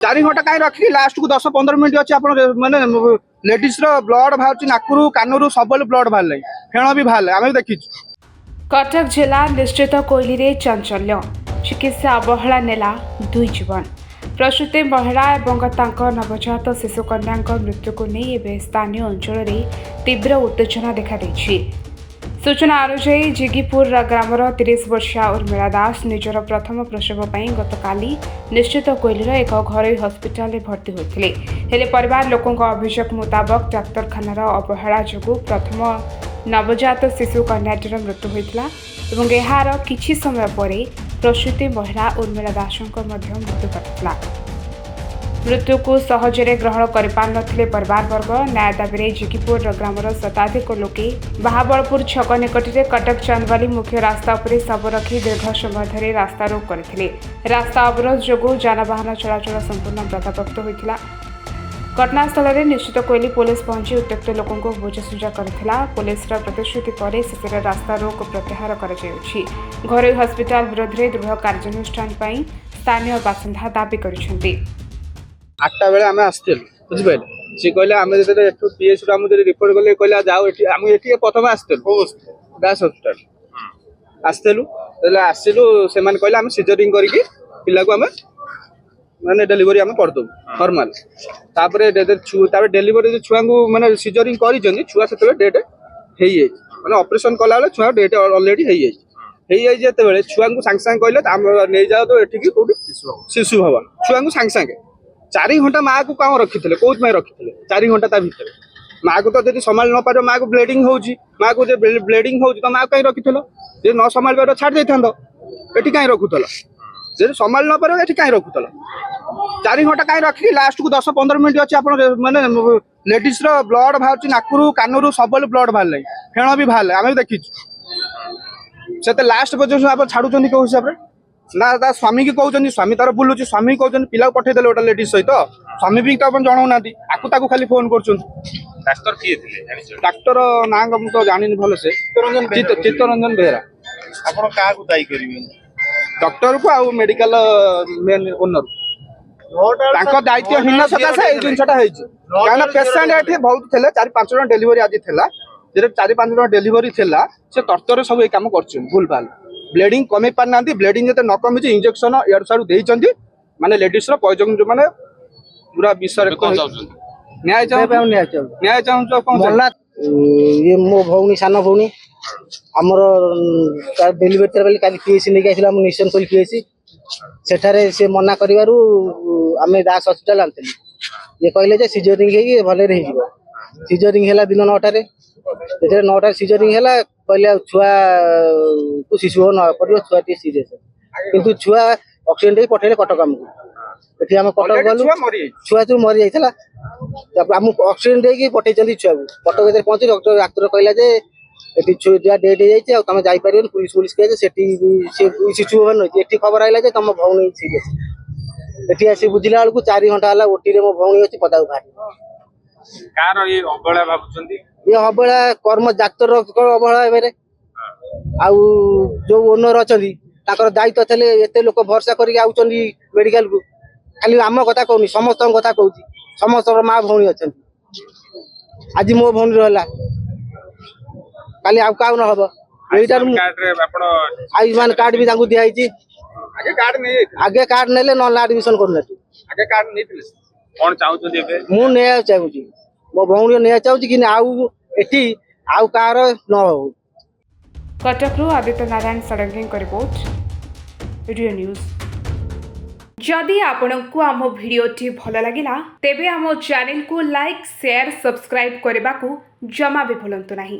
चार घंटा कहीं रखी लास्ट को 10-15 मिनट अच्छे आप मैंने लेडीज ब्लड बाहर नाकरू कानरू सब ब्लड बाहर फेण भी बाहर आम देखी। कटक जिला निश्चित कोइली चांचल्य चिकित्सा अवहेला नेला 2 जीवन। प्रसूति महिला और नवजात शिशु कन्या मृत्यु को नहीं एवं स्थानीय अंचल तीव्र उत्तेजना देखा देछि। सूचना अनुसार जिगिपुर ग्रामर 30 वर्षीय उर्मिला दास निजर प्रथम प्रसव पर गतकाली निश्चित कोइलीर एक घरोई हस्पिटाल भर्ती होते हेले परिवार लोकों अभियोग मुताबक डाक्तरखानार अवहेला जोगु प्रथम नवजात शिशु कन्याटीर मृत्यु होता और यार किछि समय पर प्रसूति महिला उर्मिला दासों मृत्यु घटिला। मृत्यु को सहजरे ग्रहण कर परिवार वर्ग न्याय दाबी जिगिपुर ग्रामर शताधिक लोके बाहाबलपुर छक निकट में कटक चांदवाली मुख्य रास्ता पर शव रखी दीर्घ समय धरी रास्ता रोक करथिले। रास्ता अवरोध जोगु जानवाहन चलाचल संपूर्ण बाधाप्राप्त होता। घटनास्थल में निश्चित कोइली पुलिस पहुंची उत्त्यक्त लोकों को बुझासुझा करथिला। पुलिस प्रतिश्रुति पर शेष रास्ता रोक प्रत्याहार कराଯାଇଛି। घरोई हस्पिटाल विरोध में दृढ़ कार्यानुष्ठान पर स्थानीय बासिंदा दाबी करिसेंती। 8टा बेले आम आसलु बुझे सी कहले आम पीएस रिपोर्ट कले कहले जाओ आम ये प्रथम आसलु दास हस्पिटाल आसलु आसलु से कहले आम सीजरिंग करके पिला को आम माने डेलीवरी आम करदे नॉर्मल डेलीवरी छुआ को माने सीजरिंग कर छुआ से डेट हो ऑपरेशन कला बेले छुआ डेट ऑलरेडी होते छुआ को सांगे सांगे कहले नहीं जाओ तो ये कौटी शिशु भवन छुआ को सांगे सांगे 4 घंटा माँ को कौन रखी थे कौन रखी 4 घंटा भितर माँ को तो जब संभाल न पार माँ को ब्लीडिंग होची माँ को ब्लीडिंग हो तो माँ कहीं रखी जे न संभाल पार छाड़ दे ये कहीं रखुल जे संभाल न पार ये कहीं रखुल 4 घंटा कहीं रखी लास्ट को 10-15 मिनट अच्छे आप मैंने लेडीज ब्लड बाहर नाकरू कानरू सब ब्लड बाहर फेण भी बाहर आम देखी से लास्ट पर्यटन आप छाड़ुं कौ हिसाब से ना ता स्वामी की कहते स्वामी तार बुलूची स्वामी कहते पिला पठेदेले गोटे लेडीज सहित स्वामी भी जनाऊना आपको खाली फोन कर डाक्तर ना तो जानी भल से चित्तरंजन बेहरा आप दायी करेंगे डॉक्टर को आउ मेडिकल मेन ओनर दायित्व हीन सकाशे जिनसा कहीं पेसेंट ये बहुत थे 4-5 जन डेलीवरी आज थी 4-5 जन डेलीवरी थी से तर्तर सब ये कम कर भूल भाल ब्लीडिंग कमे पार ना ब्लीडिंग जो न कमी इंजेक्शन यार सारू देते माने लेडीज पॉइजन जो माने पूरा विषय न्याय ये मो भौणी सान भौणी आमर डेलीवरी का पीएसी नहीं आम निशन कल पीएसी सेठारे से मना करू आम दास हस्पिटाल आनी ये कहले सीजरिंग भले सीजरिंग है दिन 9टार 9टार सीजरिंग है कहले छुआ को शिशु न पड़ो छुआ सीरीयस किंतु छुआ ऑक्सीजन पठेले कटक आमको ये आम कटक गलु छुआ जो मरी जाता आम ऑक्सीजन दे पठे छुआ को कटक पहुंची डाक्तर कहला छुआ डेट हो तुम जापर पुलिस पुलिस कहे शिशु भवन रही ये खबर आइला तुम भौणी सीरीयस ये आसी बुझला बेलू 4 घंटा है ओटी मो भौणी अच्छी पदा बाहर ये अवहेला कर्म डाक्तर अवहेला एवं आउ जो ओनर अच्छा दायित्व थे एत लोक भरसा कर मेडिकल को खाली आम कथा कहूनी समस्त कथा कहूँ समस्त माँ भौणी अच्छा आज मो भौणी रहा काली आउ क्या न हम आयुष्मान कार्ड भी दिखाई आगे कार्ड ने आडमिशन करना मुझे चाहूँगी मो भौणी नहीं चाहूँ कि आउ कार न हो। Cuttack Aditya Narayan Sadangi report video news. जदि आपंक आम भिडी भल लगा तेब आम चैनल को लाइक शेयर सब्सक्राइब करने को जमा भी भूलु नहीं।